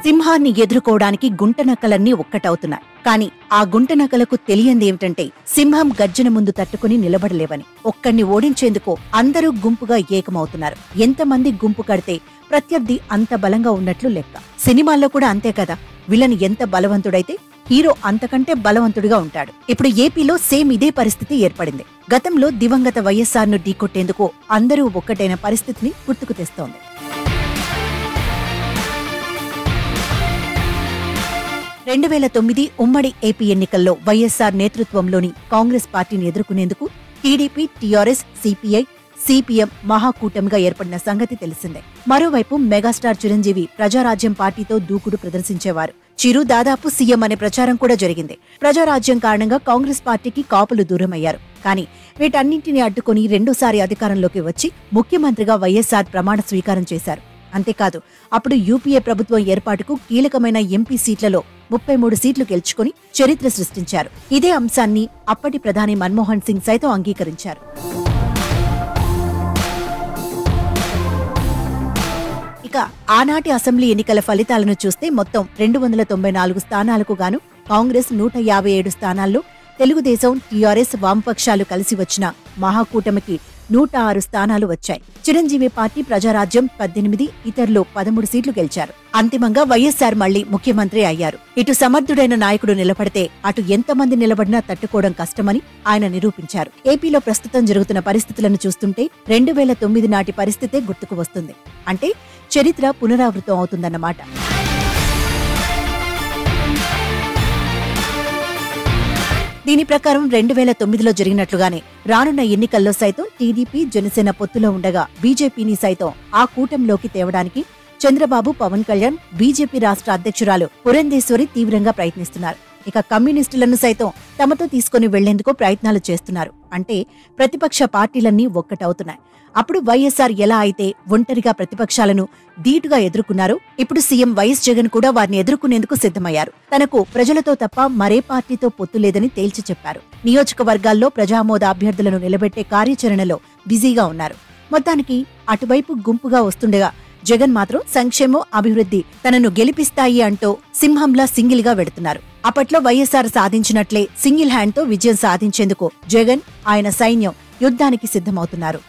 సింహాన్ని ఎదుర్కోవడానికి గుంటనక్కలన్నీ ఒక్కటవుతున్నాయి. కాని ఆ గుంటనక్కలకు తెలియందేమిటంటే సింహం గర్జన ముందు తట్టుకుని నిలబడలేవని. ఒక్కణ్ణి ఓడించేందుకు అందరూ గుంపుగా ఏకమవుతున్నారు. ఎంతమంది గుంపు కడితే ప్రత్యర్థి అంత బలంగా ఉన్నట్లు లెక్క. సినిమాల్లో కూడా అంతే కదా, విలన్ ఎంత బలవంతుడైతే హీరో అంతకంటే బలవంతుడిగా ఉంటాడు. ఇప్పుడు ఏపీలో సేమ్ ఇదే పరిస్థితి ఏర్పడింది. గతంలో దివంగత వైఎస్ఆర్ను ఢీకొట్టేందుకు అందరూ ఒక్కటైన పరిస్థితిని గుర్తుకు తెస్తోంది. 2009 ఉమ్మడి ఏపీ ఎన్నికల్లో వైఎస్ఆర్ నేతృత్వంలోని కాంగ్రెస్ పార్టీని ఎదుర్కొనేందుకు టీడీపీ, టీఆర్ఎస్, సిపిఐ, సిపిఎం మహాకూటమిగా ఏర్పడిన సంగతి తెలిసిందే. మరోవైపు మెగాస్టార్ చిరంజీవి ప్రజారాజ్యం పార్టీతో దూకుడు ప్రదర్శించేవారు. చిరు దాదాపు సీఎం అనే ప్రచారం కూడా జరిగింది. ప్రజారాజ్యం కారణంగా కాంగ్రెస్ పార్టీకి కాపులు దూరమయ్యారు. కానీ వీటన్నింటినీ అడ్డుకుని రెండోసారి అధికారంలోకి వచ్చి ముఖ్యమంత్రిగా వైఎస్ఆర్ ప్రమాణ స్వీకారం చేశారు. అంతేకాదు, అప్పుడు యూపీఏ ప్రభుత్వం ఏర్పాటుకు కీలకమైన ఎంపీ సీట్లలో 33 సీట్లు గెలుచుకుని చరిత్ర సృష్టించారు. ఇదే అంశాన్ని అప్పటి ప్రధాని మన్మోహన్ సింగ్ సైతం అంగీకరించారు. ఇక ఆనాటి అసెంబ్లీ ఎన్నికల ఫలితాలను చూస్తే మొత్తం 294 స్థానాలకు గాను కాంగ్రెస్ 157 స్థానాల్లో, తెలుగుదేశం, టీఆర్ఎస్, వామపక్షాలు కలిసి వచ్చిన మహాకూటమికి 106 స్థానాలు వచ్చాయి. చిరంజీవి పార్టీ ప్రజారాజ్యం 18, ఇతరులు 13 సీట్లు గెలిచారు. అంతిమంగా వైఎస్ఆర్ మళ్లీ ముఖ్యమంత్రి అయ్యారు. ఇటు సమర్థుడైన నాయకుడు నిలబడితే అటు ఎంతమంది నిలబడినా తట్టుకోవడం కష్టమని ఆయన నిరూపించారు. ఏపీలో ప్రస్తుతం జరుగుతున్న పరిస్థితులను చూస్తుంటే 2009 నాటి పరిస్థితే గుర్తుకు వస్తుంది. అంటే చరిత్ర పునరావృతం అవుతుందన్నమాట. దీని ప్రకారం 2009లో జరిగినట్లుగానే రానున్న ఎన్నికల్లో సైతం టీడీపీ, జనసేన పొత్తులో ఉండగా బీజేపీని సైతం ఆ కూటమిలోకి తేవడానికి చంద్రబాబు, పవన్ కళ్యాణ్, బీజేపీ రాష్ట్ర అధ్యక్షురాలు పురంధేశ్వరి తీవ్రంగా ప్రయత్నిస్తున్నారు. ఇక కమ్యూనిస్టులను సైతం తమతో తీసుకుని వెళ్లేందుకు ప్రయత్నాలు చేస్తున్నారు. అంటే ప్రతిపక్ష పార్టీలన్నీ ఒక్కటవుతున్నాయి. అప్పుడు వైఎస్ఆర్ ఎలా అయితే ఒంటరిగా ప్రతిపక్షాలను ధీటుగా ఎదుర్కొన్నారో, ఇప్పుడు సీఎం వైఎస్ జగన్ కూడా వారిని ఎదుర్కొనేందుకు సిద్ధమయ్యారు. తనకు ప్రజలతో తప్ప మరే పార్టీతో పొత్తు లేదని తేల్చి చెప్పారు. నియోజకవర్గాల్లో ప్రజామోద అభ్యర్థులను నిలబెట్టే కార్యాచరణలో బిజీగా ఉన్నారు. మొత్తానికి అటువైపు గుంపుగా వస్తుండగా జగన్ మాత్రం సంక్షేమం, అభివృద్ధి తనను గెలిపిస్తాయి అంటూ సింహంలా సింగిల్ గా వెడుతున్నారు. అప్పట్లో వైఎస్ఆర్ సాధించినట్లే సింగిల్ హ్యాండ్ తో విజయం సాధించేందుకు జగన్, ఆయన సైన్యం యుద్ధానికి సిద్ధమవుతున్నారు.